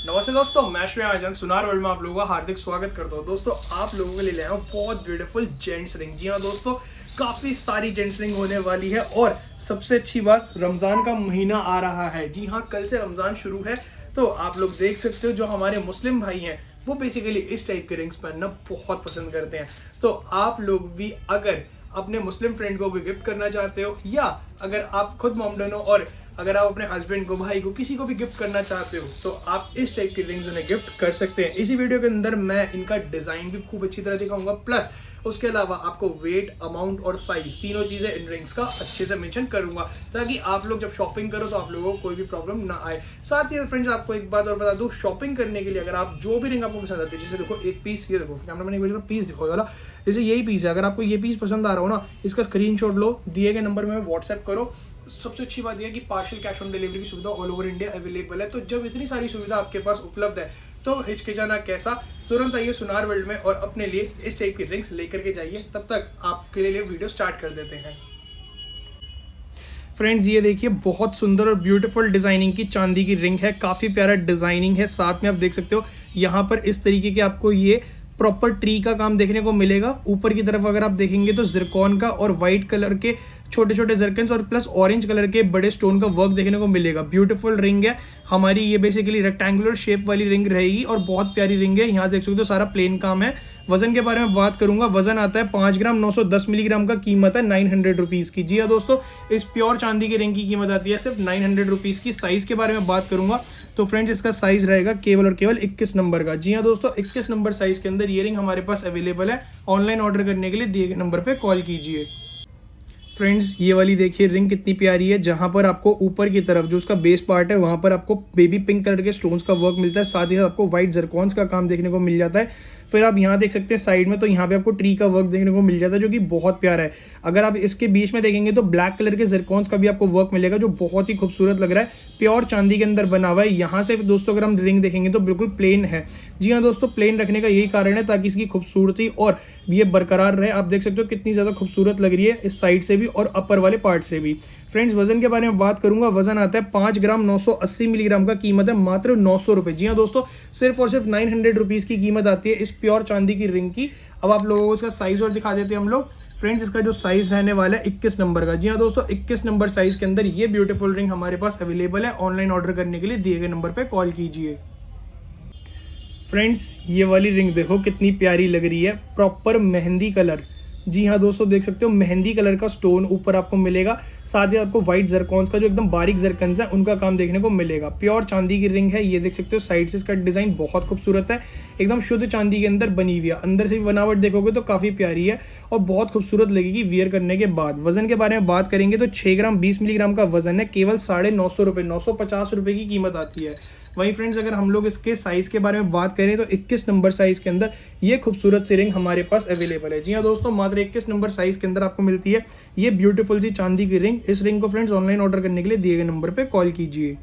नमस्ते दोस्तों, मैं श्रेया आजन सुनार वर्ल्ड में आप लोगों का हार्दिक स्वागत करता हूँ। दोस्तों आप लोगों के लिए ले आया हूँ बहुत ब्यूटीफुल जेंट्स रिंग। जी हाँ दोस्तों, काफ़ी सारी जेंट्स रिंग होने वाली है और सबसे अच्छी बात, रमज़ान का महीना आ रहा है। जी हाँ, कल से रमज़ान शुरू है, तो आप लोग देख सकते हो जो हमारे मुस्लिम भाई हैं वो बेसिकली इस टाइप के रिंग्स पहनना बहुत पसंद करते हैं। तो आप लोग भी अगर अपने मुस्लिम फ्रेंड को भी गिफ्ट करना चाहते हो, या अगर आप खुद मॉमडन हो और अगर आप अपने हस्बैंड को, भाई को, किसी को भी गिफ्ट करना चाहते हो, तो आप इस टाइप की रिंग्स उन्हें गिफ्ट कर सकते हैं। इसी वीडियो के अंदर मैं इनका डिज़ाइन भी खूब अच्छी तरह दिखाऊंगा, प्लस उसके अलावा आपको वेट, अमाउंट और साइज तीनों चीज़ें इन रिंग्स का अच्छे से मेंशन करूंगा, ताकि आप लोग जब शॉपिंग करो तो आप लोगों को कोई भी प्रॉब्लम ना आए। साथ ही फ्रेंड्स आपको एक बात और बता दूं, शॉपिंग करने के लिए अगर आप जो भी रिंग आपको पसंद आती है, जैसे देखो एक पीस, ये देखो कैमरा मैंने एक पीस दिखाओ वाला, जैसे यही पीस है, अगर आपको ये पीस पसंद आ रहा हो ना, इसका स्क्रीनशॉट लो, दिए गए नंबर में व्हाट्सएप करो। सबसे अच्छी बात यह है कि पार्शियल कैश ऑन डिलीवरी की सुविधा ऑल ओवर इंडिया अवेलेबल है। तो जब इतनी सारी सुविधा आपके पास उपलब्ध है तो हिचकिचाना कैसा, तुरंत आइए सुनार वर्ल्ड में और अपने लिए इस टाइप की रिंग्स लेकर के जाइए। तब तक आपके लिए वीडियो स्टार्ट कर देते हैं। फ्रेंड्स ये देखिए, बहुत सुंदर और ब्यूटीफुल डिजाइनिंग की चांदी की रिंग है, काफ़ी प्यारा डिजाइनिंग है। साथ में आप देख सकते हो यहाँ पर इस तरीके के आपको ये प्रॉपर ट्री का काम देखने को मिलेगा। ऊपर की तरफ अगर आप देखेंगे तो जिरकॉन का और वाइट कलर के छोटे छोटे जरकन्स और प्लस ऑरेंज कलर के बड़े स्टोन का वर्क देखने को मिलेगा। ब्यूटीफुल रिंग है हमारी, ये बेसिकली रेक्टेंगुलर शेप वाली रिंग रहेगी और बहुत प्यारी रिंग है। यहाँ देख सकते हो सारा प्लेन काम है। वजन के बारे में बात करूंगा, वजन आता है 5 ग्राम 910 मिलीग्राम का, कीमत है 900 रुपीज़ की। जी हाँ दोस्तों, इस प्योर चांदी की रिंग की कीमत आती है सिर्फ 900 रुपीज़ की। साइज के बारे में बात करूंगा तो फ्रेंड्स इसका साइज रहेगा केवल और केवल 21 नंबर का। जी हाँ दोस्तों, 21 नंबर साइज के अंदर ये रिंग हमारे पास अवेलेबल है। ऑनलाइन ऑर्डर करने के लिए दिए गए नंबर पर कॉल कीजिए। फ्रेंड्स ये वाली देखिए रिंग कितनी प्यारी है, जहां पर आपको ऊपर की तरफ जो उसका बेस पार्ट है वहां पर आपको बेबी पिंक कलर के स्टोन्स का वर्क मिलता है। साथ ही आपको व्हाइट जरकॉन्स का काम देखने को मिल जाता है। फिर आप यहाँ देख सकते हैं साइड में, तो यहाँ पे आपको ट्री का वर्क देखने को मिल जाता है जो कि बहुत प्यारा है। अगर आप इसके बीच में देखेंगे तो ब्लैक कलर के जरकॉन्स का भी आपको वर्क मिलेगा जो बहुत ही खूबसूरत लग रहा है। प्योर चांदी के अंदर बना हुआ है। यहाँ से दोस्तों अगर हम रिंग देखेंगे तो बिल्कुल प्लेन है। जी हाँ दोस्तों, प्लेन रखने का यही कारण है ताकि इसकी खूबसूरती और ये बरकरार रहे। आप देख सकते हो कितनी ज़्यादा खूबसूरत लग रही है इस साइड से भी और अपर वाले पार्ट से भी। फ्रेंड्स वजन के बारे में बात करूंगा, वजन आता है 5 ग्राम 980 मिलीग्राम का, कीमत है मात्र 900 रुपये। जी हाँ दोस्तों, सिर्फ और सिर्फ 900 रुपीज़ की कीमत आती है इस प्योर चांदी की रिंग की। अब आप लोगों को इसका साइज और दिखा देते हैं हम लोग। फ्रेंड्स इसका जो साइज रहने वाला है 21 नंबर का। जी हाँ दोस्तों, 21 नंबर साइज के अंदर ये ब्यूटीफुल रिंग हमारे पास अवेलेबल है। ऑनलाइन ऑर्डर करने के लिए दिए गए नंबर पर कॉल कीजिए। फ्रेंड्स ये वाली रिंग देखो कितनी प्यारी लग रही है, प्रॉपर मेहंदी कलर। जी हाँ दोस्तों, देख सकते हो मेहंदी कलर का स्टोन ऊपर आपको मिलेगा। साथ ही आपको व्हाइट जरकॉन्स का जो एकदम बारीक जरकन्स है उनका काम देखने को मिलेगा। प्योर चांदी की रिंग है। ये देख सकते हो साइड से इसका डिजाइन बहुत खूबसूरत है, एकदम शुद्ध चांदी के अंदर बनी हुई है। अंदर से भी बनावट देखोगे तो काफ़ी प्यारी है और बहुत खूबसूरत लगेगी वियर करने के बाद। वजन के बारे में बात करेंगे तो 6 ग्राम 20 मिलीग्राम का वजन है, केवल 950 रुपये, 950 रुपये की कीमत आती है। वहीं फ्रेंड्स अगर हम लोग इसके साइज़ के बारे में बात करें तो 21 नंबर साइज़ के अंदर ये खूबसूरत सी रिंग हमारे पास अवेलेबल है। जी हाँ दोस्तों, मात्र 21 नंबर साइज़ के अंदर आपको मिलती है ये ब्यूटीफुल सी चांदी की रिंग। इस रिंग को फ्रेंड्स ऑनलाइन ऑर्डर करने के लिए दिए गए नंबर पर कॉल कीजिए।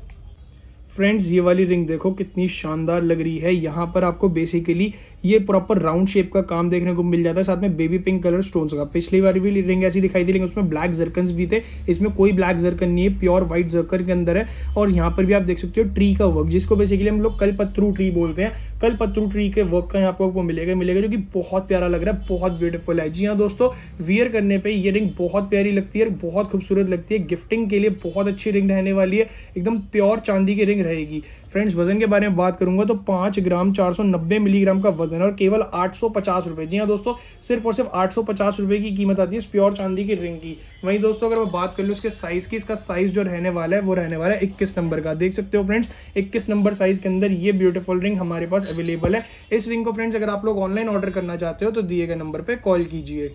फ्रेंड्स ये वाली रिंग देखो कितनी शानदार लग रही है। यहाँ पर आपको बेसिकली ये प्रॉपर राउंड शेप का काम देखने को मिल जाता है, साथ में बेबी पिंक कलर स्टोन्स का। पिछली बार भी रिंग ऐसी दिखाई थी लेकिन उसमें ब्लैक जरकन्स भी थे, इसमें कोई ब्लैक जरकन नहीं है, प्योर व्हाइट जरकन के अंदर है। और यहाँ पर भी आप देख सकते हो ट्री का वर्क, जिसको बेसिकली हम लोग कलपत्रु ट्री बोलते हैं। कलपत्रु ट्री के वर्क का यहाँ पर आपको मिलेगा जो कि बहुत प्यारा लग रहा है, बहुत ब्यूटीफुल है। जी हाँ दोस्तों, वियर करने पर ये रिंग बहुत प्यारी लगती है, बहुत खूबसूरत लगती है। गिफ्टिंग के लिए बहुत अच्छी रिंग रहने वाली है, एकदम प्योर चांदी की रिंग रहेगी। फ्रेंड्स वजन के बारे में बात करूंगा तो 5 ग्राम 490 मिलीग्राम का वजन और केवल 850 रुपये। जी हाँ दोस्तों, सिर्फ और सिर्फ 850 रुपये की कीमत आती है इस प्योर चांदी की रिंग की। वहीं दोस्तों अगर मैं बात कर लूँ इसके साइज की, इसका साइज जो रहने वाला है वो रहने वाला है 21 नंबर का। देख सकते हो फ्रेंड्स, 21 नंबर साइज के अंदर ये ब्यूटीफुल रिंग हमारे पास अवेलेबल है। इस रिंग को फ्रेंड्स अगर आप लोग ऑनलाइन ऑर्डर करना चाहते हो तो दिए गए नंबर पर कॉल कीजिए।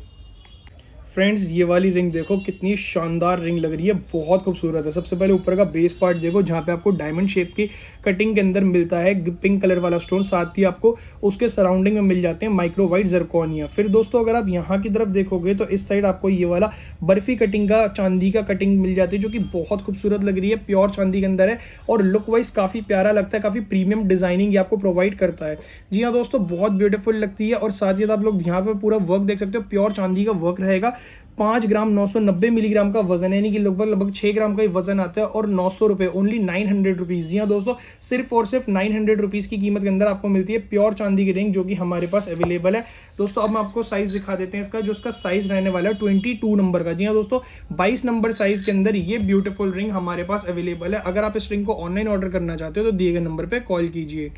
फ्रेंड्स ये वाली रिंग देखो कितनी शानदार रिंग लग रही है, बहुत खूबसूरत है। सबसे पहले ऊपर का बेस पार्ट देखो, जहाँ पे आपको डायमंड शेप की कटिंग के अंदर मिलता है पिंक कलर वाला स्टोन। साथ ही आपको उसके सराउंडिंग में मिल जाते हैं माइक्रो वाइट जरकोनिया। फिर दोस्तों अगर आप यहाँ की तरफ देखोगे तो इस साइड आपको ये वाला बर्फी कटिंग का चांदी का कटिंग मिल जाती है जो कि बहुत खूबसूरत लग रही है, प्योर चांदी के अंदर है और लुक वाइज काफ़ी प्यारा लगता है। काफ़ी प्रीमियम डिजाइनिंग ये आपको प्रोवाइड करता है। जी हाँ दोस्तों, बहुत ब्यूटीफुल लगती है। और साथ ही आप लोग यहाँ पे पूरा वर्क देख सकते हो, प्योर चांदी का वर्क रहेगा। 5 ग्राम 990 मिलीग्राम का वजन है, यानी कि लगभग 6 ग्राम का ही वजन आता है, और 900 रुपये, ओनली 900 रुपीज़। जी हाँ दोस्तों, सिर्फ और सिर्फ 900 रुपीज़ की कीमत के अंदर आपको मिलती है प्योर चांदी की रिंग, जो कि हमारे पास अवेलेबल है। दोस्तों अब हम आपको साइज दिखा देते हैं इसका, जो इसका साइज रहने वाला है 22 नंबर का। जी हाँ दोस्तों, 22 नंबर साइज के अंदर ये ब्यूटीफुल रिंग हमारे पास अवेलेबल है। अगर आप इस रिंग को ऑनलाइन ऑर्डर करना चाहते हो तो दिए गए नंबर पर कॉल कीजिए।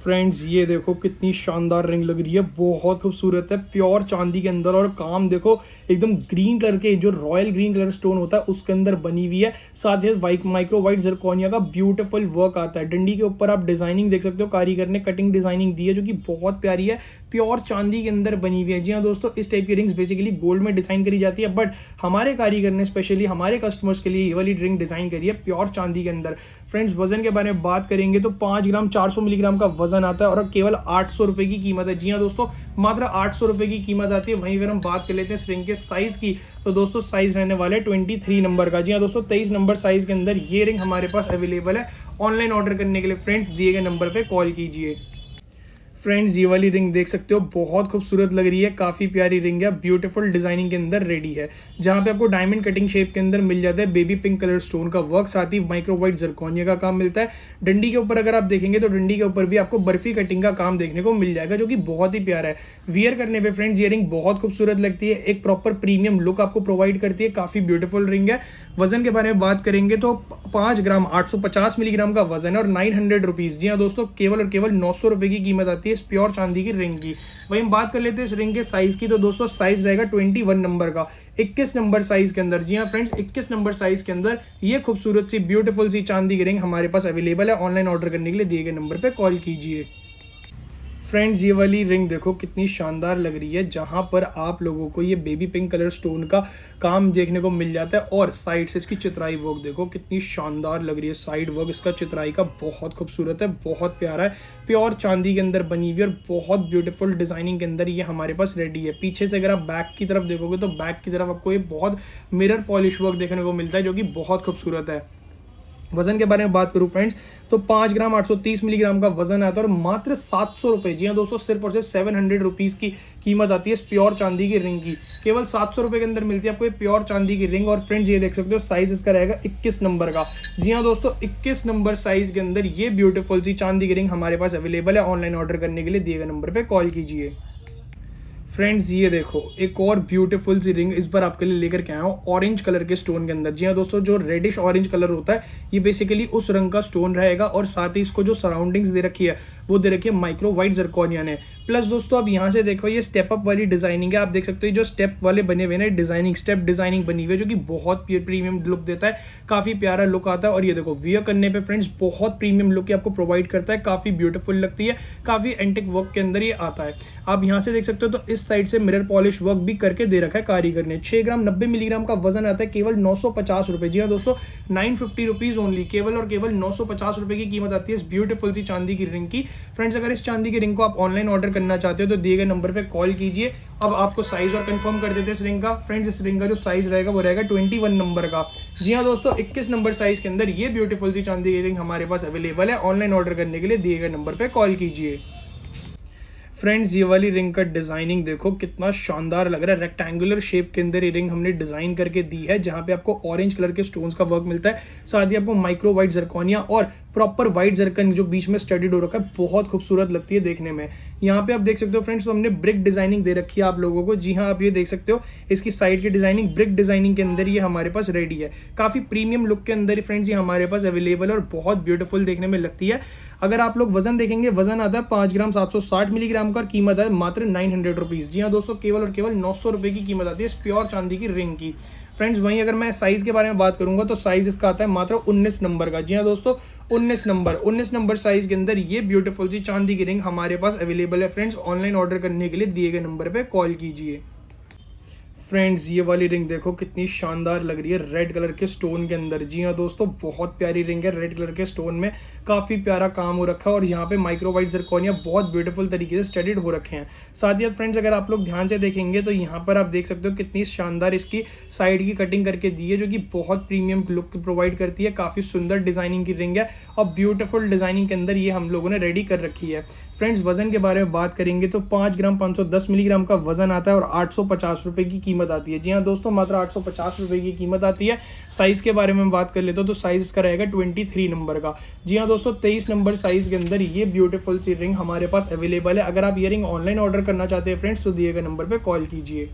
फ्रेंड्स ये देखो कितनी शानदार रिंग लग रही है, बहुत खूबसूरत है, प्योर चांदी के अंदर, और काम देखो एकदम ग्रीन कलर के, जो रॉयल ग्रीन कलर स्टोन होता है उसके अंदर बनी हुई है। साथ ही माइक्रो वाइट जरकोनिया का ब्यूटीफुल वर्क आता है। डंडी के ऊपर आप डिजाइनिंग देख सकते हो, कारीगर ने कटिंग डिजाइनिंग दी है, जो कि बहुत प्यारी है, प्योर चांदी के अंदर बनी हुई है। जी हाँ दोस्तों, इस टाइप की रिंग्स बेसिकली गोल्ड में डिजाइन करी जाती है, बट हमारे कारीगर ने स्पेशली हमारे कस्टमर्स के लिए ये वाली रिंग डिजाइन करी है प्योर चांदी के अंदर। फ्रेंड्स वजन के बारे में बात करेंगे तो 5 ग्राम 400 मिलीग्राम का वजन आता है, और केवल 800 रुपए की कीमत है। जी हाँ दोस्तों, मात्र 800 रुपए की कीमत आती है। वहीं अगर हम बात कर लेते हैं इस रिंग के साइज की, तो दोस्तों साइज रहने वाले 23 नंबर का। जी हाँ दोस्तों, 23 नंबर साइज के अंदर ये रिंग हमारे पास अवेलेबल है। ऑनलाइन ऑर्डर करने के लिए फ्रेंड्स दिए गए नंबर पर कॉल कीजिए। फ्रेंड्स ये वाली रिंग देख सकते हो, बहुत खूबसूरत लग रही है, काफ़ी प्यारी रिंग है, ब्यूटीफुल डिजाइनिंग के अंदर रेडी है, जहां पे आपको डायमंड कटिंग शेप के अंदर मिल जाता है बेबी पिंक कलर स्टोन का वर्क, साथ ही माइक्रो वाइट जरकोनिया का काम मिलता है। डंडी के ऊपर अगर आप देखेंगे तो डंडी के ऊपर भी आपको बर्फी कटिंग का काम देखने को मिल जाएगा, जो कि बहुत ही प्यारा है। वियर करने पे फ्रेंड्स ये रिंग बहुत खूबसूरत लगती है, एक प्रॉपर प्रीमियम लुक आपको प्रोवाइड करती है, काफ़ी ब्यूटीफुल रिंग है। वजन के बारे में बात करेंगे तो 5 ग्राम 850 मिलीग्राम का वजन है, और 900 रुपीज़। जी हाँ दोस्तों, केवल और केवल 900 रुपये की कीमत आती है इस प्योर चांदी की रिंग की। वहीं हम बात कर लेते हैं इस रिंग के साइज की, तो दोस्तों साइज रहेगा 21 नंबर का, 21 नंबर साइज के अंदर। जी हाँ फ्रेंड्स, 21 नंबर साइज के अंदर ये खूबसूरत सी ब्यूटीफुल सी चांदी की रिंग हमारे पास अवेलेबल है। ऑनलाइन ऑर्डर करने के लिए दिए गए नंबर पर कॉल कीजिए। फ्रेंड्स ये वाली रिंग देखो कितनी शानदार लग रही है, जहां पर आप लोगों को ये बेबी पिंक कलर स्टोन का काम देखने को मिल जाता है, और साइड से इसकी चित्राई वर्क देखो कितनी शानदार लग रही है। साइड वर्क इसका चित्राई का बहुत खूबसूरत है, बहुत प्यारा है, प्योर चांदी के अंदर बनी हुई, और बहुत ब्यूटीफुल डिजाइनिंग के अंदर ये हमारे पास रेडी है। पीछे से अगर आप बैक की तरफ देखोगे तो बैक की तरफ आपको ये बहुत मिरर पॉलिश वर्क देखने को मिलता है, जो कि बहुत खूबसूरत है। वजन के बारे में बात करूं फ्रेंड्स तो 5 ग्राम 830 मिलीग्राम का वजन आता है, और मात्र 700 रुपये। जी हाँ दोस्तों, सिर्फ और सिर्फ 700 रुपीज़ की कीमत आती है इस प्योर चांदी की रिंग की। केवल 700 रुपये के अंदर मिलती है आपको ये प्योर चांदी की रिंग। और फ्रेंड्स ये देख सकते हो साइज इसका रहेगा 21 नंबर का। जी हाँ दोस्तों, 21 नंबर साइज के अंदर ये ब्यूटीफुल सी चांदी की रिंग हमारे पास अवेलेबल है। ऑनलाइन ऑर्डर करने के लिए दिए गए नंबर पर कॉल कीजिए। फ्रेंड्स ये देखो एक और ब्यूटीफुल सी रिंग इस बार आपके लिए लेकर के आया हूँ ऑरेंज कलर के स्टोन के अंदर। जी हाँ दोस्तों, जो रेडिश ऑरेंज कलर होता है ये बेसिकली उस रंग का स्टोन रहेगा, और साथ ही इसको जो सराउंडिंग्स दे रखी है वो दे रखी है माइक्रो वाइट जरकोनिया ने। प्लस दोस्तों अब यहाँ से देखो ये स्टेप अप वाली डिजाइनिंग है, आप देख सकते हो जो स्टेप वाले बने हुए हैं डिजाइनिंग, स्टेप डिजाइनिंग बनी हुई है, जो कि बहुत प्रीमियम लुक देता है, काफी प्यारा लुक आता है। और ये देखो वियर करने पे फ्रेंड्स बहुत प्रीमियम लुक आपको प्रोवाइड करता है, काफी ब्यूटीफुल लगती है, काफी एंटिक वर्क के अंदर ये आता है। आप यहाँ से देख सकते हो तो इस साइड से मिरर पॉलिश वर्क भी करके दे रखा है कारीगर ने। 6 ग्राम 90 मिलीग्राम का वजन आता है, केवल 950 रुपए। जी हाँ दोस्तों, 950 रुपीज ओनली, केवल और केवल 950 रुपए की कीमत आती है इस ब्यूटीफुल सी चांदी की रिंग की। फ्रेंड्स अगर इस चांदी की रिंग को आप ऑनलाइन ऑर्डर करना चाहते हो तो दिए गए नंबर पे कॉल कीजिए। अब आपको साइज और कंफर्म कर देते हैं इस रिंग का। फ्रेंड्स इस रिंग का जो साइज रहेगा वो रहेगा 21 नंबर का। जी हाँ दोस्तों, 21 नंबर साइज के अंदर ये ब्यूटीफुल सी चांदी की रिंग हमारे पास अवेलेबल है। ऑनलाइन ऑर्डर करने के लिए दिए गए नंबर पे कॉल कीजिए। फ्रेंड्स ये वाली रिंग का डिजाइनिंग देखो कितना शानदार लग रहा है, रेक्टेंगुलर शेप के अंदर ये रिंग हमने डिजाइन करके दी है, जहां पे आपको ऑरेंज कलर के स्टोन्स का वर्क मिलता है, साथ ही आपको माइक्रो वाइट जरकोनिया और प्रॉपर वाइट जरकन जो बीच में स्टडीड हो रखा है, बहुत खूबसूरत लगती है देखने में। यहाँ पे आप देख सकते हो फ्रेंड्स, तो हमने ब्रिक डिजाइनिंग दे रखी है आप लोगों को। जी हाँ, आप ये देख सकते हो इसकी साइड की डिजाइनिंग ब्रिक डिजाइनिंग के अंदर ये हमारे पास रेडी है, काफी प्रीमियम लुक के अंदर फ्रेंड्स ये हमारे पास अवेलेबल है और बहुत ब्यूटीफुल देखने में लगती है। अगर आप लोग वजन देखेंगे, वजन आता है 5 ग्राम 760 मिलीग्राम का, कीमत है मात्र 900 रुपीज। जी हाँ दोस्तों, केवल और केवल 900 रुपए की कीमत आती है इस प्योर चांदी की रिंग की। फ्रेंड्स वहीं अगर मैं साइज के बारे में बात करूंगा तो साइज इसका आता है मात्र 19 नंबर का। जी हाँ दोस्तों, 19 नंबर साइज के अंदर ये ब्यूटीफुल सी चांदी की रिंग हमारे पास अवेलेबल है। फ्रेंड्स ऑनलाइन ऑर्डर करने के लिए दिए गए नंबर पे कॉल कीजिए। फ्रेंड्स ये वाली रिंग देखो कितनी शानदार लग रही है, रेड कलर के स्टोन के अंदर। जी हाँ दोस्तों, बहुत प्यारी रिंग है, रेड कलर के स्टोन में काफ़ी प्यारा काम हो रखा है, और यहाँ पे माइक्रो वाइट जरकोनिया बहुत ब्यूटीफुल तरीके से स्टडीड हो रखे हैं। साथ ही फ्रेंड्स अगर आप लोग ध्यान से देखेंगे तो यहाँ पर आप देख सकते हो कितनी शानदार इसकी साइड की कटिंग करके दी है, जो कि बहुत प्रीमियम लुक प्रोवाइड करती है। काफ़ी सुंदर डिजाइनिंग की रिंग है और ब्यूटीफुल डिजाइनिंग के अंदर ये हम लोगों ने रेडी कर रखी है। फ्रेंड्स वजन के बारे में बात करेंगे तो 5 ग्राम 510 मिलीग्राम का वजन आता है और 850 रुपये की कीमत आती है। जी हाँ दोस्तों, मात्र 850 रुपये की कीमत आती है। साइज़ के बारे में बात कर लेते हो तो साइज़ इसका रहेगा 23 नंबर का। जी हाँ दोस्तों, 23 नंबर साइज़ के अंदर ये ब्यूटीफुल सी रिंग हमारे पास अवेलेबल है। अगर आप ये रिंग ऑनलाइन ऑर्डर करना चाहते हैं फ्रेंड्स तो दिए गए नंबर पर कॉल कीजिए।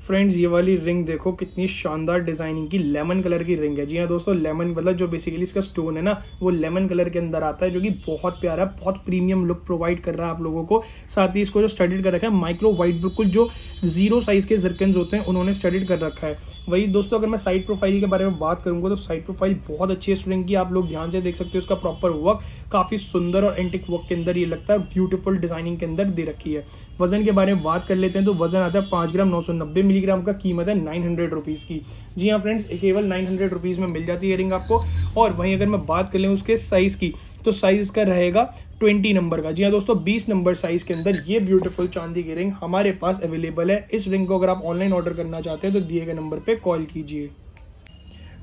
फ्रेंड्स ये वाली रिंग देखो, कितनी शानदार डिजाइनिंग की लेमन कलर की रिंग है। जी हाँ दोस्तों, लेमन मतलब जो बेसिकली इसका स्टोन है ना वो लेमन कलर के अंदर आता है, जो कि बहुत प्यारा, बहुत प्रीमियम लुक प्रोवाइड कर रहा है आप लोगों को। साथ ही इसको जो स्टडीड कर रखा है माइक्रो वाइट, बिल्कुल जो 0 साइज के जर्कन्स होते हैं उन्होंने स्टडीड कर रखा है। वही दोस्तों, अगर मैं साइड प्रोफाइल के बारे में बात करूंगा तो साइड प्रोफाइल बहुत अच्छी है इस रिंग की। आप लोग ध्यान से देख सकते हो, उसका प्रॉपर वर्क काफी सुंदर और एंटिक वर्क के अंदर ये लगता है, ब्यूटीफुल डिजाइनिंग के अंदर दे रखी है। वजन के बारे में बात कर लेते हैं तो वजन आता है 5 ग्राम 990 मिलीग्राम का, कीमत 900 रुपीज़ की। जी हाँ फ्रेंड्स, केवल 900 रुपीज़ में मिल जाती है रिंग आपको। और वहीं अगर मैं बात कर लें उसके साइज़ की तो साइज़ इसका रहेगा 20 नंबर का। जी हाँ दोस्तों, 20 नंबर साइज़ के अंदर ये ब्यूटीफुल चांदी की रिंग हमारे पास अवेलेबल है। इस रिंग को अगर आप ऑनलाइन ऑर्डर करना चाहते हैं तो दिए गए नंबर पर कॉल कीजिए।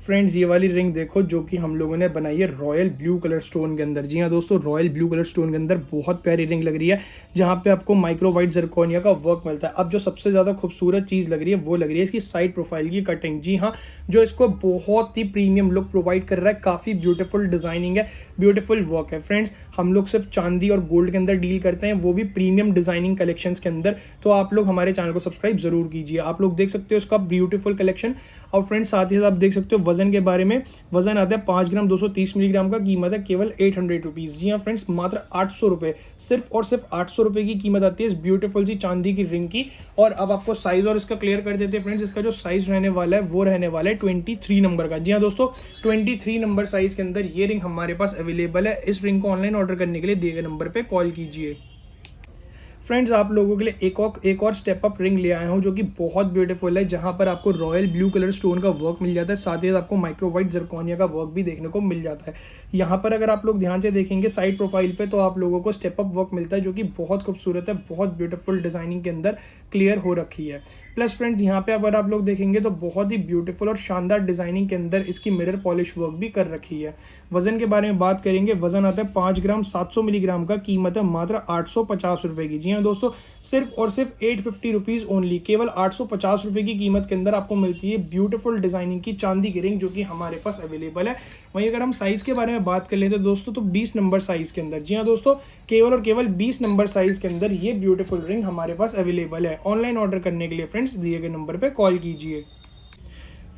फ्रेंड्स ये वाली रिंग देखो, जो कि हम लोगों ने बनाई है रॉयल ब्लू कलर स्टोन के अंदर। जी हाँ दोस्तों, रॉयल ब्लू कलर स्टोन के अंदर बहुत प्यारी रिंग लग रही है, जहाँ पे आपको माइक्रो वाइट जरकोनिया का वर्क मिलता है। अब जो सबसे ज़्यादा खूबसूरत चीज़ लग रही है वो लग रही है इसकी साइड प्रोफाइल की कटिंग। जी हाँ, जो इसको बहुत ही प्रीमियम लुक प्रोवाइड कर रहा है, काफ़ी ब्यूटीफुल डिजाइनिंग है, ब्यूटीफुल वर्क है। फ्रेंड्स हम लोग सिर्फ चांदी और गोल्ड के अंदर डील करते हैं, वो भी प्रीमियम डिजाइनिंग कलेक्शंस के अंदर। तो आप लोग हमारे चैनल को सब्सक्राइब जरूर कीजिए। आप लोग देख सकते हो इसका ब्यूटीफुल कलेक्शन। और फ्रेंड्स साथ ही साथ आप देख सकते हो वजन के बारे में, वजन आता है 5 ग्राम 230 मिलीग्राम का, कीमत है केवल 800 रुपीज़। जी हाँ फ्रेंड्स, मात्र 800 रुपये, सिर्फ और सिर्फ 800 रुपये की कीमत आती है इस ब्यूटीफुल सी चांदी की रिंग की। और अब आपको साइज और इसका क्लियर कर देते हैं फ्रेंड्स। इसका जो साइज रहने वाला है वो रहने वाला है 23 नंबर का। जी हाँ दोस्तों, 23 नंबर साइज के अंदर ये रिंग हमारे पास अवेलेबल है। इस रिंग को ऑनलाइन ऑर्डर करने के लिए दिए गए नंबर पर कॉल कीजिए। फ्रेंड्स आप लोगों के लिए एक और स्टेप अप रिंग ले आया हूँ, जो कि बहुत ब्यूटीफुल है, जहाँ पर आपको रॉयल ब्लू कलर स्टोन का वर्क मिल जाता है। साथ ही साथ आपको माइक्रो वाइट जरकोनिया का वर्क भी देखने को मिल जाता है। यहाँ पर अगर आप लोग ध्यान से देखेंगे साइड प्रोफाइल पे, तो आप लोगों को स्टेप अप वर्क मिलता है, जो कि बहुत खूबसूरत है, बहुत ब्यूटीफुल डिजाइनिंग के अंदर क्लियर हो रखी है। प्लस फ्रेंड्स यहाँ पे अगर आप लोग देखेंगे तो बहुत ही ब्यूटीफुल और शानदार डिजाइनिंग के अंदर इसकी मिरर पॉलिश वर्क भी कर रखी है। वजन के बारे में बात करेंगे, वजन आता है 5 ग्राम 700 मिलीग्राम का, कीमत है मात्र 850 रुपये की। जी हाँ दोस्तों, सिर्फ और सिर्फ 850 रुपीज़ ओनली, केवल 850 रुपये की कीमत के अंदर आपको मिलती है ब्यूटीफुल डिजाइनिंग की चांदी की रिंग, जो कि हमारे पास अवेलेबल है। वहीं अगर हम साइज़ के बारे में बात कर लेते हैं दोस्तों तो 20 नंबर साइज़ के अंदर, जी हाँ दोस्तों, केवल और केवल 20 नंबर साइज़ के अंदर ये ब्यूटीफुल रिंग हमारे पास अवेलेबल है। ऑनलाइन ऑर्डर करने के लिए फ्रेंड्स दिए गए नंबर पर कॉल कीजिए।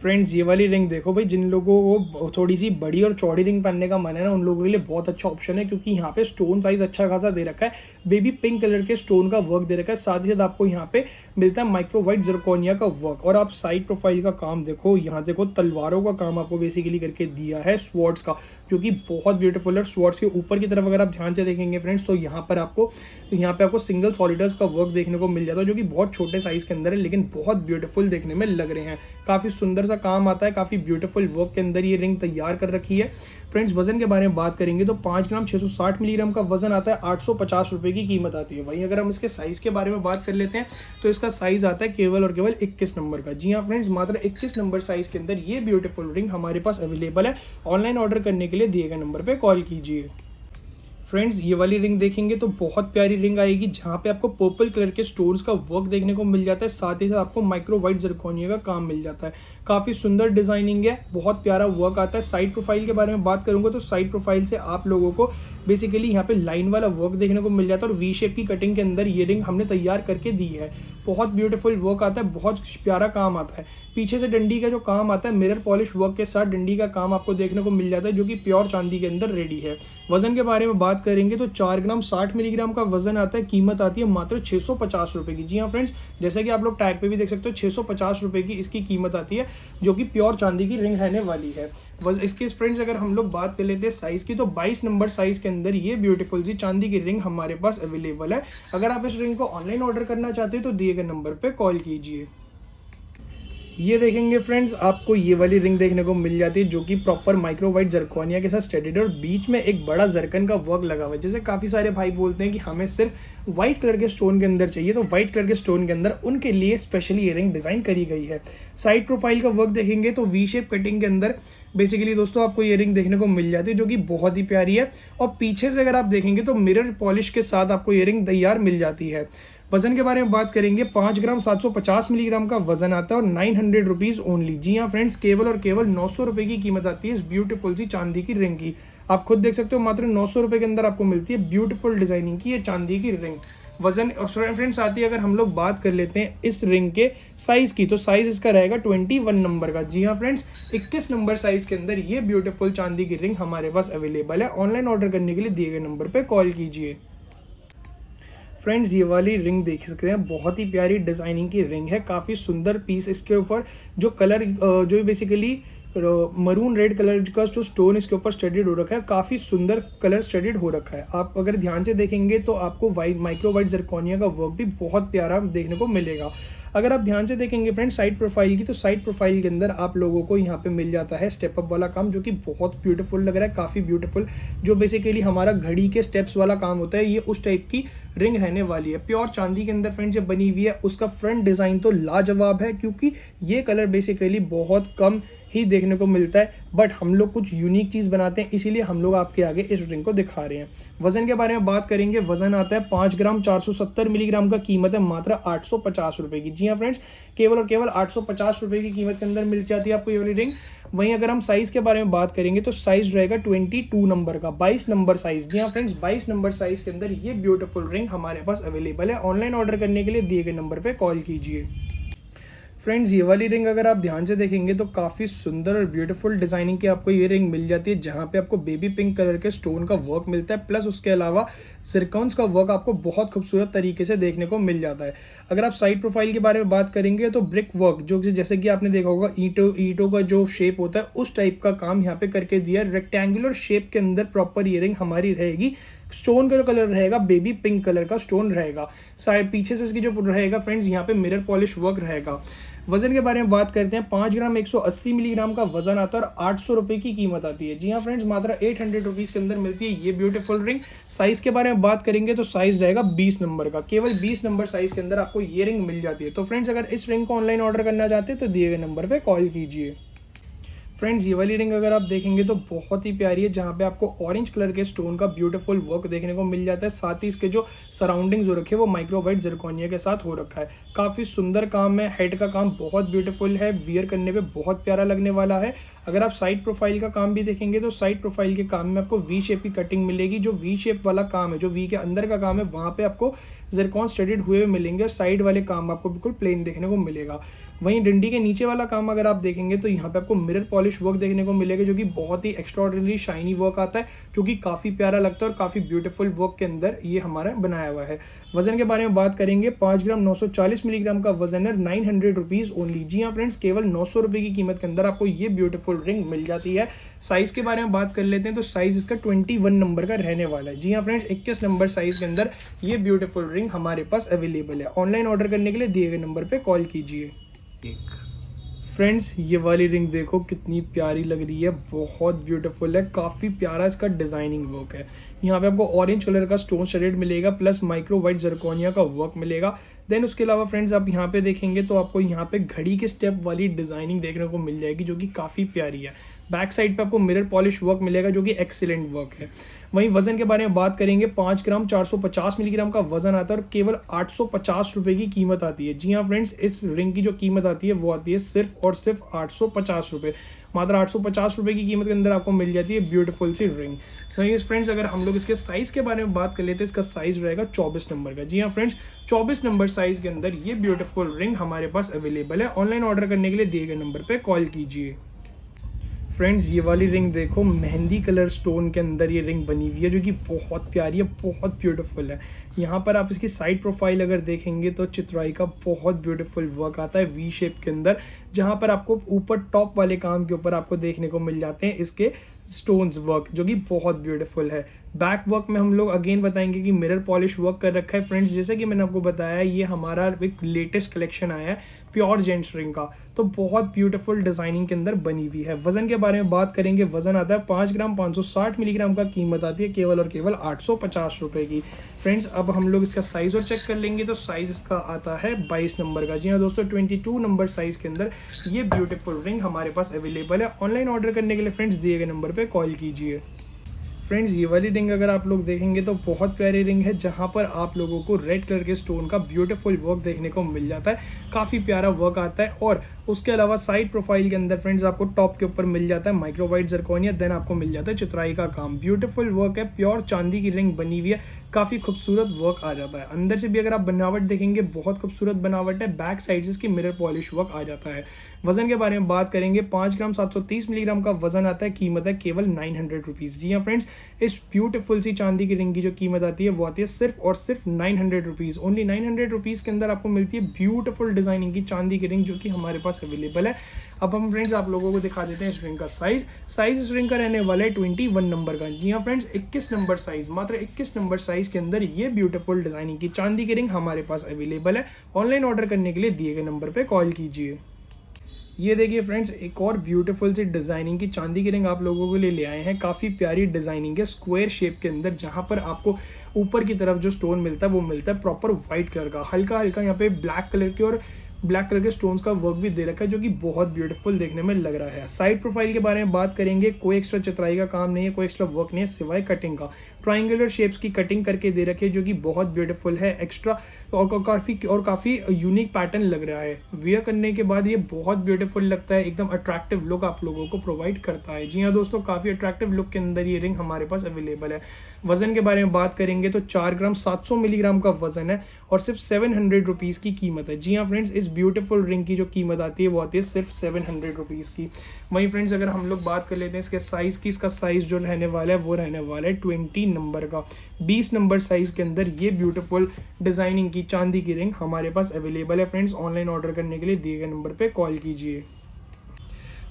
फ्रेंड्स ये वाली रिंग देखो भाई, जिन लोगों को थोड़ी सी बड़ी और चौड़ी रिंग पहनने का मन है ना, उन लोगों के लिए बहुत अच्छा ऑप्शन है, क्योंकि यहाँ पे स्टोन साइज अच्छा खासा दे रखा है, बेबी पिंक कलर के स्टोन का वर्क दे रखा है। साथ ही साथ आपको यहाँ पे मिलता है माइक्रो वाइट जरकोनिया का वर्क। और आप साइड प्रोफाइल का काम देखो, यहाँ देखो तलवारों का काम आपको बेसिकली करके दिया है, स्वॉर्ड्स का, जो कि बहुत ब्यूटीफुल है। स्वॉर्ड्स के ऊपर की तरफ अगर आप ध्यान से देखेंगे फ्रेंड्स, तो यहाँ पे आपको सिंगल सॉलिडर्स का वर्क देखने को मिल जाता है, जो कि बहुत छोटे साइज के अंदर है, लेकिन बहुत ब्यूटीफुल देखने में लग रहे हैं। काफ़ी सुंदर सा काम आता है, काफ़ी ब्यूटीफुल वर्क के अंदर ये रिंग तैयार कर रखी है। फ्रेंड्स वजन के बारे में बात करेंगे तो 5 ग्राम 660 मिलीग्राम का वजन आता है, 850 रुपये की कीमत आती है। वहीं अगर हम इसके साइज़ के बारे में बात कर लेते हैं तो इसका साइज़ आता है केवल और केवल 21 नंबर का। जी हाँ फ्रेंड्स, मात्र 21 नंबर साइज़ के अंदर ये ब्यूटीफुल रिंग हमारे पास अवेलेबल है। ऑनलाइन ऑर्डर करने के लिए दिए गए नंबर पर कॉल कीजिए। फ्रेंड्स ये वाली रिंग देखेंगे तो बहुत प्यारी रिंग आएगी, जहाँ पे आपको पर्पल कलर के स्टोन्स का वर्क देखने को मिल जाता है। साथ ही साथ आपको माइक्रो वाइट जरकोनिया का काम मिल जाता है। काफ़ी सुंदर डिजाइनिंग है, बहुत प्यारा वर्क आता है। साइड प्रोफाइल के बारे में बात करूंगा तो साइड प्रोफाइल से आप लोगों को बेसिकली यहाँ पे लाइन वाला वर्क देखने को मिल जाता है, और वी शेप की कटिंग के अंदर ये रिंग हमने तैयार करके दी है। बहुत ब्यूटीफुल वर्क आता है, बहुत प्यारा काम आता है। पीछे से डंडी का जो काम आता है, मिरर पॉलिश वर्क के साथ डंडी का काम आपको देखने को मिल जाता है, जो कि प्योर चांदी के अंदर रेडी है। वजन के बारे में बात करेंगे तो 4 ग्राम 60 मिलीग्राम का वजन आता है, कीमत आती है मात्र 650 रुपये की। जी हाँ फ्रेंड्स, जैसे कि आप लोग टैग पे भी देख सकते हो, 650 रुपये की इसकी कीमत आती है, जो कि प्योर चांदी की रिंग रहने वाली है। इसके फ्रेंड्स अगर हम लोग बात कर लेते हैं साइज़ की, तो 22 नंबर साइज़ के अंदर ये ब्यूटीफुल सी चांदी की रिंग हमारे पास अवेलेबल है। अगर आप इस रिंग को ऑनलाइन ऑर्डर करना चाहते हो तो दिए गए नंबर पर कॉल कीजिए। ये देखेंगे फ्रेंड्स, आपको ये वाली रिंग देखने को मिल जाती है, जो कि प्रॉपर माइक्रो वाइट जरकोनिया के साथ स्टडीड है, और बीच में एक बड़ा जरकन का वर्क लगा हुआ है। जैसे काफ़ी सारे भाई बोलते हैं कि हमें सिर्फ व्हाइट कलर के स्टोन के अंदर चाहिए, तो व्हाइट कलर के स्टोन के अंदर उनके लिए स्पेशली ये रिंग डिज़ाइन करी गई है। साइड प्रोफाइल का वर्क देखेंगे तो वी शेप कटिंग के अंदर बेसिकली दोस्तों आपको ये रिंग देखने को मिल जाती है जो कि बहुत ही प्यारी है। और पीछे से अगर आप देखेंगे तो मिरर पॉलिश के साथ आपको ये रिंग तैयार मिल जाती है। वजन के बारे में बात करेंगे, 5 ग्राम 750 मिलीग्राम का वजन आता है और 900 रुपीज़ ओनली। जी हाँ फ्रेंड्स, केवल और केवल 900 रुपये की कीमत आती है इस ब्यूटीफुल सी चांदी की रिंग की। आप खुद देख सकते हो मात्र 900 रुपये के अंदर आपको मिलती है ब्यूटीफुल डिजाइनिंग की ये चांदी की रिंग। वजन और फ्रेंड्स आती है, अगर हम लोग बात कर लेते हैं इस रिंग के साइज की, तो साइज इसका रहेगा 21 नंबर का। जी हाँ फ्रेंड्स, 21 नंबर साइज के अंदर ये ब्यूटीफुल चांदी की रिंग हमारे पास अवेलेबल है। ऑनलाइन ऑर्डर करने के लिए दिए गए नंबर पर कॉल कीजिए। फ्रेंड्स ये वाली रिंग देख सकते हैं, बहुत ही प्यारी डिजाइनिंग की रिंग है, काफ़ी सुंदर पीस। इसके ऊपर जो कलर जो बेसिकली मरून रेड कलर का जो स्टोन इसके ऊपर स्टडीड हो रखा है, काफ़ी सुंदर कलर स्टडीड हो रखा है। आप अगर ध्यान से देखेंगे तो आपको माइक्रो वाइट जरकोनिया का वर्क भी बहुत प्यारा देखने को मिलेगा। अगर आप ध्यान से देखेंगे फ्रेंड्स साइड प्रोफाइल की, तो साइड प्रोफाइल के अंदर आप लोगों को यहाँ पे मिल जाता है स्टेप अप वाला काम, जो कि बहुत ब्यूटीफुल लग रहा है, काफ़ी ब्यूटीफुल। जो बेसिकली हमारा घड़ी के स्टेप्स वाला काम होता है, ये उस टाइप की रिंग रहने वाली है। प्योर चांदी के अंदर फ्रेंड्स जब बनी हुई है, उसका फ्रंट डिज़ाइन तो लाजवाब है, क्योंकि ये कलर बेसिकली बहुत कम ही देखने को मिलता है। बट हम लोग कुछ यूनिक चीज़ बनाते हैं, इसीलिए हम लोग आपके आगे इस रिंग को दिखा रहे हैं। वजन के बारे में बात करेंगे, वजन आता है 5 ग्राम 470 मिलीग्राम का, कीमत है मात्र 850 रुपये की। जी हाँ फ्रेंड्स, केवल और केवल 850 रुपये की कीमत के अंदर मिल जाती है आपको ये वाली रिंग। वहीं अगर हम साइज़ के बारे में बात करेंगे तो साइज़ रहेगा 22 नंबर का, 22 नंबर साइज़। जी हाँ फ्रेंड्स, 22 नंबर साइज़ के अंदर ये ब्यूटीफुल रिंग हमारे पास अवेलेबल है। ऑनलाइन ऑर्डर करने के लिए दिए गए नंबर पर कॉल कीजिए। फ्रेंड्स ये वाली रिंग अगर आप ध्यान से देखेंगे तो काफ़ी सुंदर और ब्यूटीफुल डिज़ाइनिंग की आपको ये रिंग मिल जाती है, जहाँ पे आपको बेबी पिंक कलर के स्टोन का वर्क मिलता है, प्लस उसके अलावा सिरकॉन्स का वर्क आपको बहुत खूबसूरत तरीके से देखने को मिल जाता है। अगर आप साइड प्रोफाइल के बारे में बात करेंगे तो ब्रिक वर्क, जो जैसे कि आपने देखा होगा ईंटों का जो शेप होता है, उस टाइप का काम यहाँ पे करके दिया है। रेक्टेंगुलर शेप के अंदर प्रॉपर ये रिंग हमारी रहेगी। स्टोन का जो कलर रहेगा बेबी पिंक कलर का स्टोन रहेगा। साइड पीछे से इसकी जो रहेगा फ्रेंड्स, यहाँ पे मिरर पॉलिश वर्क रहेगा। वजन के बारे में बात करते हैं, 5 ग्राम 180 मिलीग्राम का वजन आता है और 800 रुपये की कीमत आती है। जी हाँ फ्रेंड्स, मात्र 800 रुपीज़ के अंदर मिलती है ये ब्यूटीफुल रिंग। साइज़ के बारे में बात करेंगे तो साइज़ रहेगा 20 नंबर का, केवल 20 नंबर साइज़ के अंदर आपको ये रिंग मिल जाती है। तो फ्रेंड्स अगर इस रिंग को ऑनलाइन ऑर्डर करना चाहते हैं तो दिए गए नंबर पर कॉल कीजिए। फ्रेंड्स ये वाली रिंग अगर आप देखेंगे तो बहुत ही प्यारी है, जहाँ पे आपको ऑरेंज कलर के स्टोन का ब्यूटीफुल वर्क देखने को मिल जाता है। साथ ही इसके जो सराउंडिंग्स हो रखे हैं वो माइक्रो वाइट जरकोनिया के साथ हो रखा है। काफ़ी सुंदर काम है, हेड का काम बहुत ब्यूटीफुल है, वियर करने पे बहुत प्यारा लगने वाला है। अगर आप साइड प्रोफाइल का काम भी देखेंगे तो साइड प्रोफाइल के काम में आपको वी शेप की कटिंग मिलेगी। जो वी शेप वाला काम है, जो वी के अंदर का काम है, वहाँ पे आपको ज़िरकॉन स्टडीड हुए मिलेंगे और साइड वाले काम आपको बिल्कुल प्लेन देखने को मिलेगा। वहीं डंडी के नीचे वाला काम अगर आप देखेंगे तो यहाँ पे आपको मिरर पॉलिश वर्क देखने को मिलेगा, जो कि बहुत ही एक्स्ट्राऑर्डिनरी शाइनी वर्क आता है, जो कि काफ़ी प्यारा लगता है और काफ़ी ब्यूटीफुल वर्क के अंदर ये हमारा बनाया हुआ है। वजन के बारे में बात करेंगे, 5 ग्राम 940 मिलीग्राम का वजन है, 900 रुपीज़ ओनली। जी हाँ फ्रेंड्स, केवल 900 रुपये की कीमत के अंदर आपको ये ब्यूटीफुल रिंग मिल जाती है। साइज़ के बारे में बात कर लेते हैं तो साइज़ इसका 21 नंबर का रहने वाला है। जी हाँ फ्रेंड्स, 21 नंबर साइज़ के अंदर ये ब्यूटीफुल रिंग हमारे पास अवेलेबल है। ऑनलाइन ऑर्डर करने के लिए दिए गए नंबर पर कॉल कीजिए। फ्रेंड्स ये वाली रिंग देखो कितनी प्यारी लग रही है, बहुत ब्यूटीफुल है, काफ़ी प्यारा इसका डिज़ाइनिंग वर्क है। यहाँ पे आपको ऑरेंज कलर का स्टोन शेडेड मिलेगा, प्लस माइक्रो वाइट जरकोनिया का वर्क मिलेगा। देन उसके अलावा फ्रेंड्स आप यहाँ पे देखेंगे तो आपको यहाँ पे घड़ी के स्टेप वाली डिज़ाइनिंग देखने को मिल जाएगी, जो कि काफ़ी प्यारी है। बैक साइड पे आपको मिरर पॉलिश वर्क मिलेगा, जो कि एक्सीलेंट वर्क है। वहीं वजन के बारे में बात करेंगे, 5 ग्राम 450 मिलीग्राम का वजन आता है और केवल 850 रुपये की कीमत आती है। जी हाँ फ्रेंड्स, इस रिंग की जो कीमत आती है वो आती है सिर्फ और सिर्फ 850 रुपये। मात्र 850 रुपये की कीमत के अंदर आपको मिल जाती है ब्यूटीफुल सी रिंग। सही फ्रेंड्स, अगर हम लोग इसके साइज़ के बारे में बात कर लेते हैं, इसका साइज़ रहेगा 24 नंबर का। जी हाँ फ्रेंड्स, 24 नंबर साइज़ के अंदर ये ब्यूटीफुल रिंग हमारे पास अवेलेबल है। ऑनलाइन ऑर्डर करने के लिए दिए गए नंबर पर कॉल कीजिए। फ्रेंड्स ये वाली रिंग देखो, मेहंदी कलर स्टोन के अंदर ये रिंग बनी हुई है, जो कि बहुत प्यारी है, बहुत ब्यूटीफुल है। यहाँ पर आप इसकी साइड प्रोफाइल अगर देखेंगे तो चित्राई का बहुत ब्यूटीफुल वर्क आता है वी शेप के अंदर, जहाँ पर आपको ऊपर टॉप वाले काम के ऊपर आपको देखने को मिल जाते हैं इसके स्टोन्स वर्क, जो कि बहुत ब्यूटीफुल है। बैक वर्क में हम लोग अगेन बताएंगे कि मिरर पॉलिश वर्क कर रखा है। फ्रेंड्स जैसे कि मैंने आपको बताया, ये हमारा एक लेटेस्ट कलेक्शन आया है प्योर जेंट्स रिंग का, तो बहुत ब्यूटीफुल डिजाइनिंग के अंदर बनी हुई है। वजन के बारे में बात करेंगे, वजन आता है 5 ग्राम 560 मिलीग्राम का, कीमत आती है केवल और केवल 850 रुपए की। फ्रेंड्स अब हम लोग इसका साइज और चेक कर लेंगे, तो साइज इसका आता है 22 नंबर का। जी हाँ दोस्तों, 22 नंबर साइज के अंदर ये ब्यूटीफुल रिंग हमारे पास अवेलेबल है। ऑनलाइन ऑर्डर करने के लिए फ्रेंड्स दिए गए नंबर पर कॉल कीजिए। फ्रेंड्स ये वाली रिंग अगर आप लोग देखेंगे तो बहुत प्यारी रिंग है, जहां पर आप लोगों को रेड कलर के स्टोन का ब्यूटीफुल वर्क देखने को मिल जाता है। काफ़ी प्यारा वर्क आता है, और उसके अलावा साइड प्रोफाइल के अंदर फ्रेंड्स आपको टॉप के ऊपर मिल जाता है माइक्रोवाइट जरकोनिया, देन आपको मिल जाता है चित्राई का काम। ब्यूटीफुल वर्क है, प्योर चांदी की रिंग बनी हुई है, काफ़ी खूबसूरत वर्क आ जाता है। अंदर से भी अगर आप बनावट देखेंगे बहुत खूबसूरत बनावट है। बैक साइड से इसकी मिरर पॉलिश वर्क आ जाता है। वजन के बारे में बात करेंगे, 5 ग्राम 730 मिलीग्राम का वजन आता है, कीमत है केवल 900 रुपीज़। जी हाँ फ्रेंड्स, इस ब्यूटीफुल सी चांदी की रिंग की जो कीमत आती है वो आती है सिर्फ और सिर्फ 900 रुपीज़। ओनली 900 रुपीज़ के अंदर आपको मिलती है ब्यूटीफुल डिजाइनिंग की चांदी की रिंग, जो कि हमारे पास अवेलेबल है। अब हम फ्रेंड्स आप लोगों को दिखा देते हैं इस रिंग का साइज इस रिंग का रहने वाला है 21 नंबर का। जी हाँ फ्रेंड्स, 21 नंबर साइज, मात्र 21 नंबर साइज के अंदर ये ब्यूटीफुल डिजाइनिंग की चांदी की रिंग हमारे पास अवेलेबल है। ऑनलाइन ऑर्डर करने के लिए दिए गए नंबर पर कॉल कीजिए। ये देखिए फ्रेंड्स, एक और ब्यूटीफुल सी डिजाइनिंग की चांदी की रिंग आप लोगों के लिए ले आए हैं। काफ़ी प्यारी डिजाइनिंग है स्क्वायर शेप के अंदर, जहां पर आपको ऊपर की तरफ जो स्टोन मिलता है वो मिलता है प्रॉपर व्हाइट कलर का। हल्का हल्का यहाँ पे ब्लैक कलर के स्टोन्स का वर्क भी दे रखा है, जो कि बहुत ब्यूटीफुल देखने में लग रहा है। साइड प्रोफाइल के बारे में बात करेंगे, कोई एक्स्ट्रा चित्राई का काम नहीं है, कोई एक्स्ट्रा वर्क नहीं है सिवाय कटिंग का। ट्रायंगुलर शेप्स की कटिंग करके दे रखी है, जो कि बहुत ब्यूटीफुल है। एक्स्ट्रा और काफ़ी यूनिक पैटर्न लग रहा है। वियर करने के बाद ये बहुत ब्यूटीफुल लगता है, एकदम अट्रैक्टिव लुक आप लोगों को प्रोवाइड करता है। जी हाँ दोस्तों, काफ़ी अट्रैक्टिव लुक के अंदर ये रिंग हमारे पास अवेलेबल है। वजन के बारे में बात करेंगे तो 4 ग्राम 700 मिलीग्राम का वजन है, और सिर्फ 700 रुपीज़ की कीमत है। जी हाँ फ्रेंड्स, इस ब्यूटीफुल रिंग की जो कीमत आती है वो आती है सिर्फ 700 रुपीज़ की। वहीं फ्रेंड्स अगर हम लोग बात कर लेते हैं इसके साइज़ की, इसका साइज़ जो रहने वाला है वो रहने वाला है 20 नंबर का। 20 नंबर साइज़ के अंदर ये ब्यूटीफुल डिज़ाइनिंग की चांदी की रिंग हमारे पास अवेलेबल है। फ्रेंड्स ऑनलाइन ऑर्डर करने के लिए दिए गए नंबर पर कॉल कीजिए।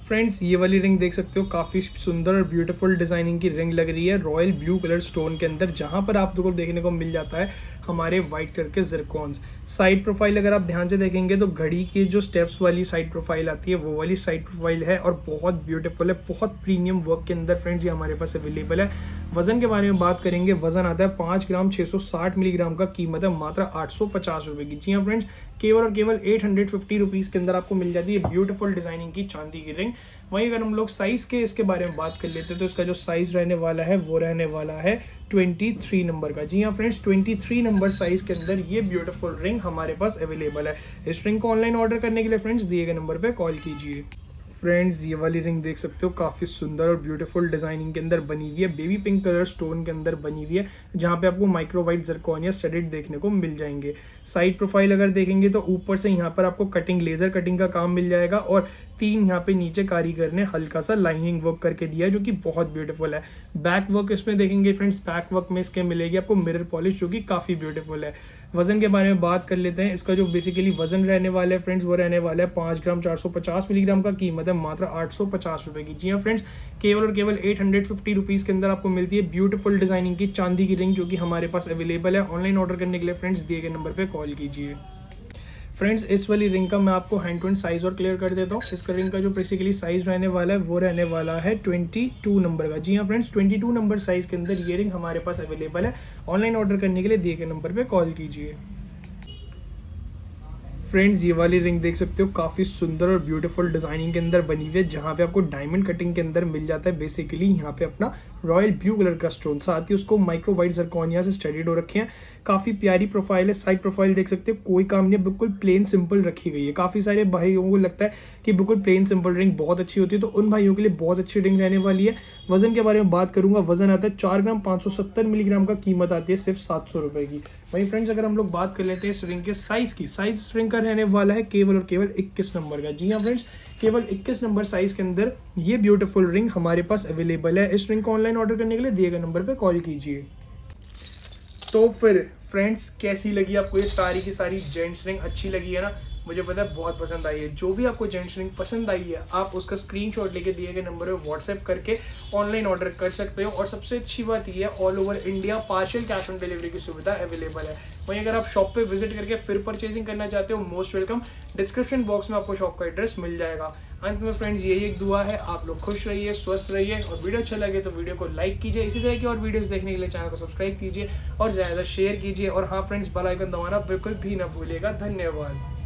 फ्रेंड्स ये वाली रिंग देख सकते हो, काफ़ी सुंदर और ब्यूटीफुल डिजाइनिंग की रिंग लग रही है रॉयल ब्लू कलर स्टोन के अंदर, जहां पर आप को देखने को मिल जाता है हमारे वाइट कलर के जिरकॉन्स। साइड प्रोफाइल अगर आप ध्यान से देखेंगे तो घड़ी की जो स्टेप्स वाली साइड प्रोफाइल आती है वो वाली साइड प्रोफाइल है, और बहुत ब्यूटीफुल है, बहुत प्रीमियम वर्क के अंदर फ्रेंड्स ये हमारे पास अवेलेबल है। वजन के बारे में बात करेंगे, वजन आता है 5 ग्राम 660 मिलीग्राम का, कीमत है मात्र 850 रुपये की। जी हाँ फ्रेंड्स, केवल और केवल 850 रुपीज़ के अंदर आपको मिल जाती है ब्यूटीफुल डिजाइनिंग की चांदी की रिंग। वहीं अगर हम लोग साइज़ के इसके बारे में बात कर लेते हैं तो इसका जो साइज़ रहने वाला है वो रहने वाला है 23 नंबर का। जी हाँ फ्रेंड्स, 23 नंबर साइज़ के अंदर ये ब्यूटीफुल रिंग हमारे पास अवेलेबल है। इस रिंग को ऑनलाइन ऑर्डर करने के लिए फ्रेंड्स दिए गए नंबर पर कॉल कीजिए। फ्रेंड्स ये वाली रिंग देख सकते हो, काफ़ी सुंदर और ब्यूटीफुल डिजाइनिंग के अंदर बनी हुई है। बेबी पिंक कलर स्टोन के अंदर बनी हुई है, जहाँ पे आपको माइक्रोवाइट जरकोनिया स्टडेड देखने को मिल जाएंगे। साइड प्रोफाइल अगर देखेंगे तो ऊपर से यहाँ पर आपको कटिंग, लेजर कटिंग का काम मिल जाएगा, और 3 यहाँ पे नीचे कारीगर ने हल्का सा लाइनिंग वर्क करके दिया है, जो कि बहुत ब्यूटीफुल है। बैक वर्क इसमें देखेंगे फ्रेंड्स, बैक वर्क में इसके मिलेगी आपको मिरर पॉलिश, जो कि काफ़ी ब्यूटीफुल है। वजन के बारे में बात कर लेते हैं, इसका जो बेसिकली वजन रहने वाला है फ्रेंड्स वो रहने वाला है 5 ग्राम 450 मिलीग्राम का, कीमत है मात्र 850 रुपये की। जी हाँ फ्रेंड्स, केवल और केवल 850 रुपीज़ के अंदर आपको मिलती है ब्यूटीफुल डिजाइनिंग की चांदी की रिंग, जो कि हमारे पास अवेलेबल है। ऑनलाइन ऑर्डर करने के लिए फ्रेंड्स दिए गए नंबर पर कॉल कीजिए। फ्रेंड्स इस वाली रिंग का मैं आपको हैंड टू हैंड साइज और क्लियर कर देता हूँ। इसका रिंग का जो बेसिकली साइज रहने वाला है वो रहने वाला है 22 नंबर का। जी हाँ फ्रेंड्स, 22 नंबर साइज के अंदर ये रिंग हमारे पास अवेलेबल है। ऑनलाइन ऑर्डर करने के लिए दिए गए नंबर पे कॉल कीजिए। फ्रेंड्स ये वाली रिंग देख सकते हो, काफ़ी सुंदर और ब्यूटीफुल डिजाइनिंग के अंदर बनी हुई है, जहाँ पे आपको डायमंड कटिंग के अंदर मिल जाता है बेसिकली यहाँ पे अपना रॉयल ब्लू कलर का स्टोन, साथ ही उसको माइक्रो वाइट जरकोनिया से स्टडीड हो रखे हैं। काफ़ी प्यारी प्रोफाइल है। साइड प्रोफाइल देख सकते हो, कोई काम नहीं है, बिल्कुल प्लेन सिंपल रखी गई है। काफ़ी सारे भाइयों को लगता है कि बिल्कुल प्लेन सिंपल रिंग बहुत अच्छी होती है, तो उन भाइयों के लिए बहुत अच्छी रिंग रहने वाली है। वजन के बारे में बात करूंगा, वजन आता है 4 ग्राम 570 मिलीग्राम का, कीमत आती है सिर्फ 700 रुपये की। वहीं फ्रेंड्स अगर हम लोग बात कर लेते हैं इस रिंग के साइज की, साइज इस रिंग का रहने वाला है केवल और केवल 21 नंबर का। जी हाँ फ्रेंड्स, केवल 21 नंबर साइज के अंदर ये ब्यूटीफुल रिंग हमारे पास अवेलेबल है। इस रिंग को ऑनलाइन ऑर्डर करने के लिए दिए गए नंबर पर कॉल कीजिए। तो फिर फ्रेंड्स कैसी लगी आपको ये सारी की सारी जेंट्स रिंग? अच्छी लगी है ना? मुझे पता है बहुत पसंद आई है। जो भी आपको जेंट्स रिंग पसंद आई है आप उसका स्क्रीनशॉट लेके दिए गए नंबर पे व्हाट्सएप करके ऑनलाइन ऑर्डर कर सकते हो। और सबसे अच्छी बात ये है all over India partial cash on delivery की सुविधा अवेलेबल है। वहीं अगर आप शॉप पे विजिट करके फिर परचेजिंग करना चाहते हो, मोस्ट वेलकम। डिस्क्रिप्शन बॉक्स में आपको शॉप का एड्रेस मिल जाएगा। अंत में फ्रेंड्स यही एक दुआ है, आप लोग खुश रहिए, स्वस्थ रहिए, और वीडियो अच्छा लगे तो वीडियो को लाइक कीजिए। इसी तरह की और वीडियोस देखने के लिए चैनल को सब्सक्राइब कीजिए और ज़्यादा शेयर कीजिए। और हाँ फ्रेंड्स, बेल आइकन दबाना बिल्कुल भी ना भूलिएगा। धन्यवाद।